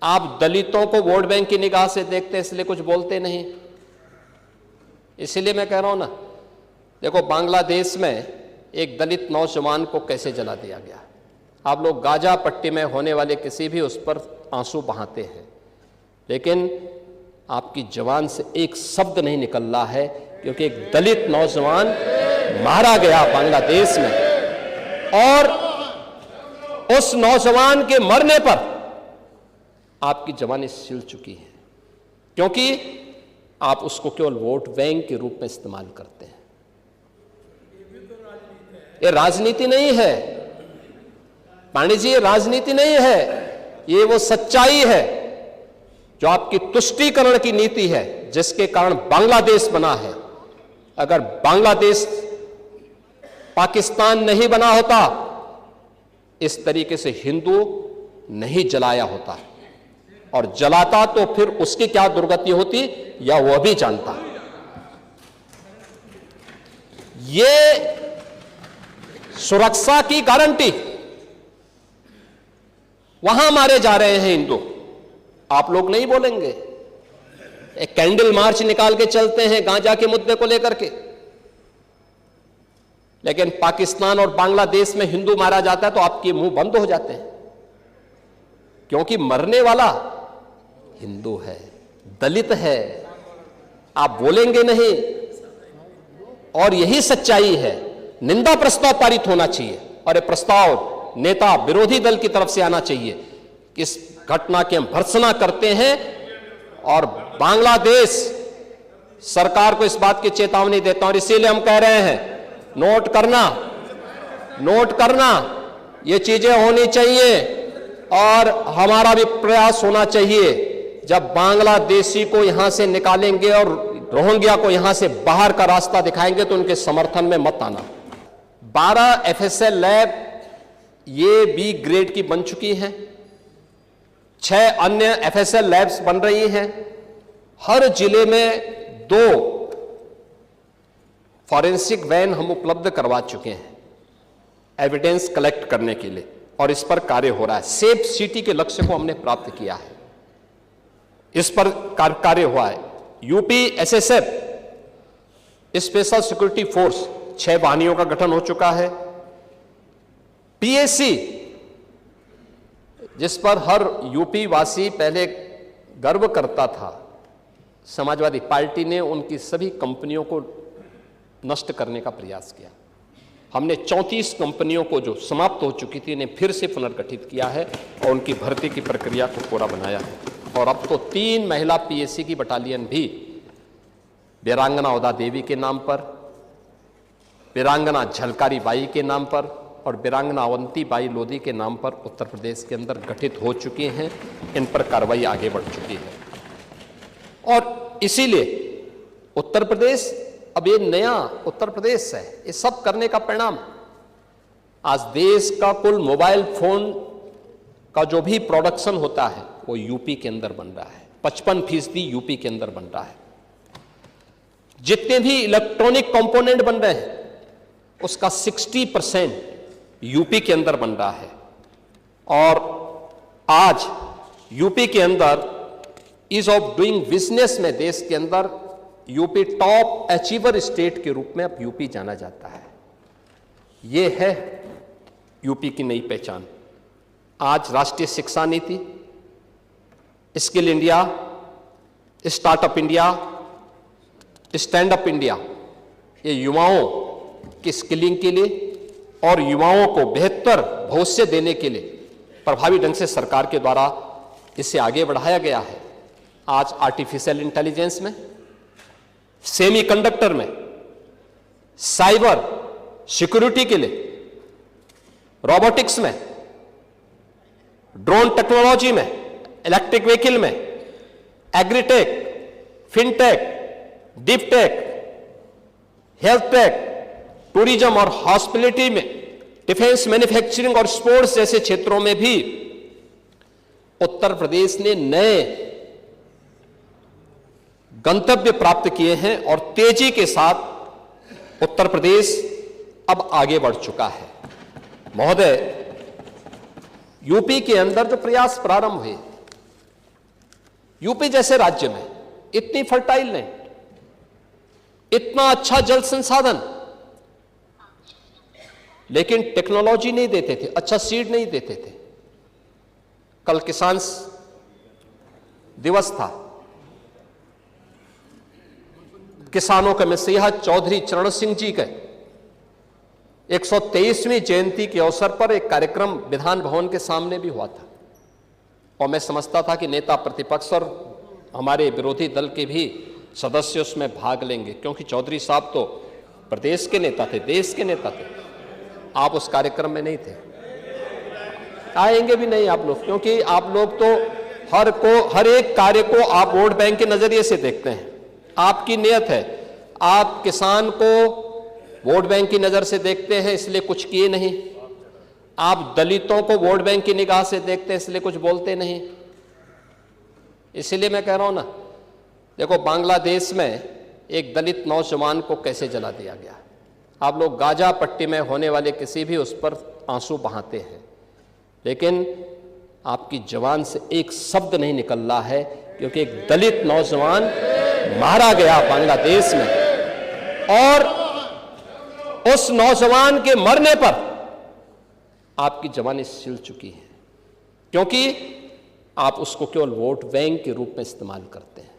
आप दलितों को वोट बैंक की निगाह से देखते हैं, इसलिए कुछ बोलते नहीं। इसीलिए मैं कह रहा हूं ना, देखो बांग्लादेश में एक दलित नौजवान को कैसे जला दिया गया। आप लोग गाजा पट्टी में होने वाले किसी भी उस पर आंसू बहाते हैं, लेकिन आपकी जबान से एक शब्द नहीं निकल रहा है, क्योंकि एक दलित नौजवान मारा गया बांग्लादेश में, और उस नौजवान के मरने पर आपकी जबानें सिल चुकी हैं, क्योंकि आप उसको केवल वोट बैंक के रूप में इस्तेमाल करते हैं। ये राजनीति नहीं है पांडे जी, ये राजनीति नहीं है, ये वो सच्चाई है जो आपकी तुष्टीकरण की नीति है, जिसके कारण बांग्लादेश बना है। अगर बांग्लादेश पाकिस्तान नहीं बना होता, इस तरीके से हिंदू नहीं जलाया होता, और जलाता तो फिर उसकी क्या दुर्गति होती या वह भी जानता। ये सुरक्षा की गारंटी, वहां मारे जा रहे हैं हिंदू, आप लोग नहीं बोलेंगे। एक कैंडल मार्च निकाल के चलते हैं गांजा के मुद्दे को लेकर के, लेकिन पाकिस्तान और बांग्लादेश में हिंदू मारा जाता है तो आपके मुंह बंद हो जाते हैं, क्योंकि मरने वाला हिंदू है, दलित है, आप बोलेंगे नहीं। और यही सच्चाई है। निंदा प्रस्ताव पारित होना चाहिए, और यह प्रस्ताव नेता विरोधी दल की तरफ से आना चाहिए। इस घटना की हम भर्त्सना करते हैं, और बांग्लादेश सरकार को इस बात की चेतावनी देता हूं, और इसीलिए हम कह रहे हैं नोट करना, ये चीजें होनी चाहिए, और हमारा भी प्रयास होना चाहिए। जब बांग्लादेशी को यहां से निकालेंगे और रोहिंग्या को यहां से बाहर का रास्ता दिखाएंगे, तो उनके समर्थन में मत आना। 12 FSL लैब ये बी ग्रेड की बन चुकी हैं, 6 अन्य FSL लैब्स बन रही हैं। हर जिले में 2 फॉरेंसिक वैन हम उपलब्ध करवा चुके हैं एविडेंस कलेक्ट करने के लिए, और इस पर कार्य हो रहा है। सेफ सिटी के लक्ष्य को हमने प्राप्त किया है, इस पर कार्य हुआ है। UP SSF special security force 6 वाहिनियों का गठन हो चुका है। PSC जिस पर हर यूपी वासी पहले गर्व करता था, समाजवादी पार्टी ने उनकी सभी कंपनियों को नष्ट करने का प्रयास किया। हमने 34 कंपनियों को जो समाप्त हो चुकी थी, इन्हें फिर से पुनर्गठित किया है और उनकी भर्ती की प्रक्रिया को पूरा बनाया है। और अब तो 3 महिला PSC की बटालियन भी वीरांगना उदा देवी के नाम पर, वीरांगना झलकारी बाई के नाम पर और वीरांगना अवंती बाई लोधी के नाम पर उत्तर प्रदेश के अंदर गठित हो चुके हैं। इन पर कार्रवाई आगे बढ़ चुकी है, और इसीलिए उत्तर प्रदेश अब ये नया उत्तर प्रदेश है। ये सब करने का परिणाम, आज देश का कुल मोबाइल फोन का जो भी प्रोडक्शन होता है वो यूपी के अंदर बन रहा है। 55% यूपी के अंदर बन रहा है। जितने भी इलेक्ट्रॉनिक कंपोनेंट बन रहे हैं उसका 60% यूपी के अंदर बन रहा है। और आज यूपी के अंदर ईज ऑफ डूइंग बिजनेस में देश के अंदर यूपी टॉप अचीवर स्टेट के रूप में अब यूपी जाना जाता है। यह है यूपी की नई पहचान। आज राष्ट्रीय शिक्षा नीति, skill India, startup India, stand up India, ये युवाओं की स्किलिंग के लिए और युवाओं को बेहतर भविष्य देने के लिए प्रभावी ढंग से सरकार के द्वारा इसे आगे बढ़ाया गया है। आज आर्टिफिशियल इंटेलिजेंस में, सेमीकंडक्टर में, साइबर सिक्योरिटी के लिए, रोबोटिक्स में, ड्रोन टेक्नोलॉजी में, इलेक्ट्रिक व्हीकल में, agritech, fintech, deep tech, health take, tourism और हॉस्पिटैलिटी में, डिफेंस, मैन्युफैक्चरिंग और स्पोर्ट्स जैसे क्षेत्रों में भी उत्तर प्रदेश ने नए गंतव्य प्राप्त किए हैं और तेजी के साथ उत्तर प्रदेश अब आगे बढ़ चुका है। महोदय, यूपी के अंदर जो प्रयास प्रारंभ हुए, यूपी जैसे राज्य में इतनी फर्टाइल लैंड, इतना अच्छा जल संसाधन, लेकिन टेक्नोलॉजी नहीं देते थे, अच्छा सीड नहीं देते थे। कल किसान दिवस था, किसानों के मसीहा चौधरी चरण सिंह जी के 123वीं जयंती के अवसर पर एक कार्यक्रम विधान भवन के सामने भी हुआ था, और मैं समझता था कि नेता प्रतिपक्ष और हमारे विरोधी दल के भी सदस्य उसमें भाग लेंगे, क्योंकि चौधरी साहब तो प्रदेश के नेता थे, देश के नेता थे। आप उस कार्यक्रम में नहीं थे, आएंगे भी नहीं आप लोग, क्योंकि आप लोग तो हर एक कार्य को आप वोट बैंक के नजरिए से देखते हैं। आपकी नियत है, आप किसान को वोट बैंक की नजर से देखते हैं इसलिए कुछ किए नहीं, आप दलितों को वोट बैंक की निगाह से देखते हैं इसलिए कुछ बोलते नहीं। इसलिए मैं कह रहा हूं ना, देखो बांग्लादेश में एक दलित नौजवान को कैसे जला दिया गया। आप लोग गाजा पट्टी में होने वाले किसी भी उस पर आंसू बहाते हैं, लेकिन आपकी जबान से एक शब्द नहीं निकल रहा है, क्योंकि एक दलित नौजवान मारा गया बांग्लादेश में, और उस नौजवान के मरने पर आपकी जबानें सिल चुकी हैं, क्योंकि आप उसको केवल वोट बैंक के रूप में इस्तेमाल करते हैं।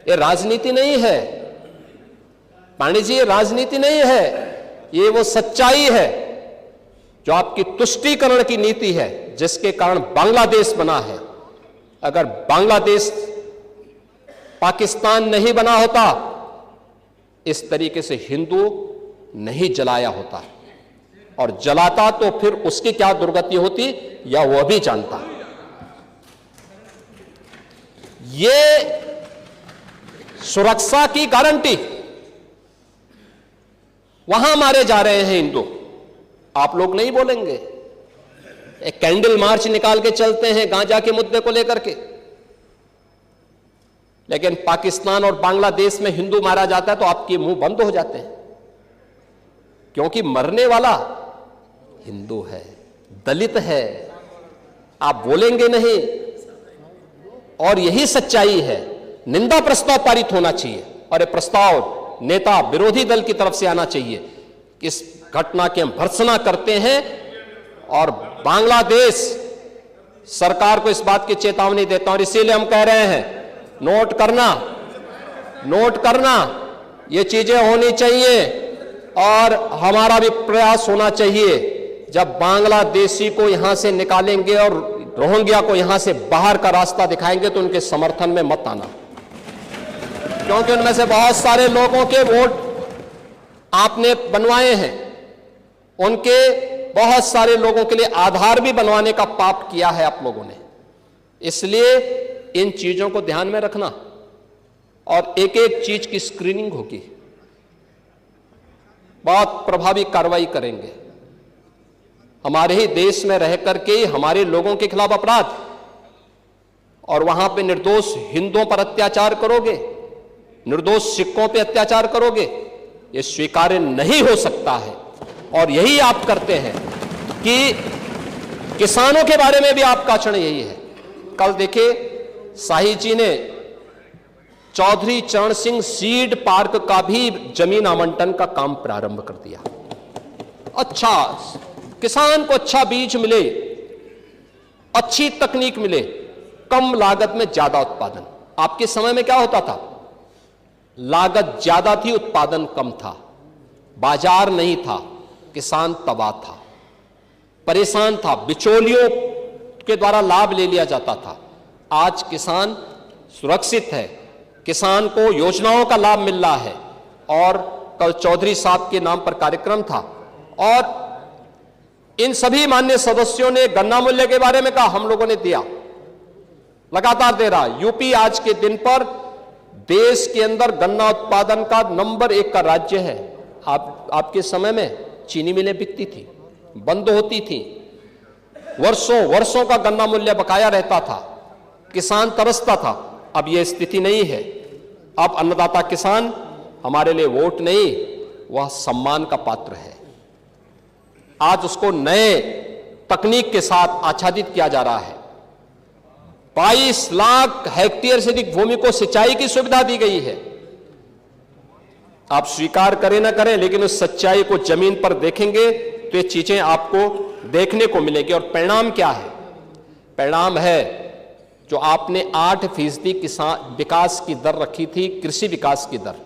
ये राजनीति नहीं है पांडे जी, ये राजनीति नहीं है, ये वो सच्चाई है जो आपकी तुष्टीकरण की नीति है, जिसके कारण बांग्लादेश बना है। अगर बांग्लादेश पाकिस्तान नहीं बना होता, इस तरीके से हिंदू नहीं जलाया होता, और जलाता तो फिर उसकी क्या दुर्गति होती या वह भी जानता। ये सुरक्षा की गारंटी, वहां मारे जा रहे हैं हिंदू, आप लोग नहीं बोलेंगे। एक कैंडल मार्च निकाल के चलते हैं गांजा के मुद्दे को लेकर के, लेकिन पाकिस्तान और बांग्लादेश में हिंदू मारा जाता है तो आपके मुंह बंद हो जाते हैं, क्योंकि मरने वाला हिंदू है, दलित है, आप बोलेंगे नहीं। और यही सच्चाई है। निंदा प्रस्ताव पारित होना चाहिए, और यह प्रस्ताव नेता विरोधी दल की तरफ से आना चाहिए। इस घटना की हम भर्त्सना करते हैं, और बांग्लादेश सरकार को इस बात की चेतावनी देता हूं, और इसीलिए हम कह रहे हैं नोट करना, ये चीजें होनी चाहिए, और हमारा भी प्रयास होना चाहिए। जब बांग्लादेशी को यहां से निकालेंगे और रोहिंग्या को यहां से बाहर का रास्ता दिखाएंगे तो उनके समर्थन में मत आना, क्योंकि उनमें से बहुत सारे लोगों के वोट आपने बनवाए हैं, उनके बहुत सारे लोगों के लिए आधार भी बनवाने का पाप किया है आप लोगों ने। इसलिए इन चीजों को ध्यान में रखना, और एक एक चीज की स्क्रीनिंग होगी, बहुत प्रभावी कार्रवाई करेंगे। हमारे ही देश में रह करके हमारे लोगों के खिलाफ अपराध, और वहां पे निर्दोष हिंदुओं पर अत्याचार करोगे, निर्दोष सिखों पे अत्याचार करोगे, ये स्वीकार्य नहीं हो सकता है। और यही आप करते हैं कि किसानों के बारे में भी आपका आचरण यही है। कल देखिए शाही जी ने चौधरी चरण सिंह सीड पार्क का भी जमीन आवंटन का काम प्रारंभ कर दिया। अच्छा, किसान को अच्छा बीज मिले, अच्छी तकनीक मिले, कम लागत में ज्यादा उत्पादन। आपके समय में क्या होता था? लागत ज्यादा थी, उत्पादन कम था, बाजार नहीं था, किसान तबाह था, परेशान था, बिचौलियों के द्वारा लाभ ले लिया जाता था। आज किसान सुरक्षित है, किसान को योजनाओं का लाभ मिल रहा है। और कल चौधरी साहब के नाम पर कार्यक्रम था, और इन सभी माननीय सदस्यों ने गन्ना मूल्य के बारे में कहा, हम लोगों ने दिया, लगातार दे रहा। यूपी आज के दिन पर देश के अंदर गन्ना उत्पादन का नंबर 1 का राज्य है। आपके समय में चीनी मिलें बिकती थी, बंद होती थी, वर्षों का गन्ना मूल्य बकाया रहता था, किसान तरसता था। अब यह स्थिति नहीं है। अब अन्नदाता किसान हमारे लिए वोट नहीं, वह सम्मान का पात्र है। आज उसको नए तकनीक के साथ आच्छादित किया जा रहा है। 22 लाख हेक्टेयर से अधिक भूमि को सिंचाई की सुविधा दी गई है। आप स्वीकार करें ना करें, लेकिन उस सच्चाई को जमीन पर देखेंगे तो ये चीजें आपको देखने को मिलेगी। और परिणाम क्या है? परिणाम है जो आपने 8% किसान विकास की दर रखी थी, कृषि विकास की दर,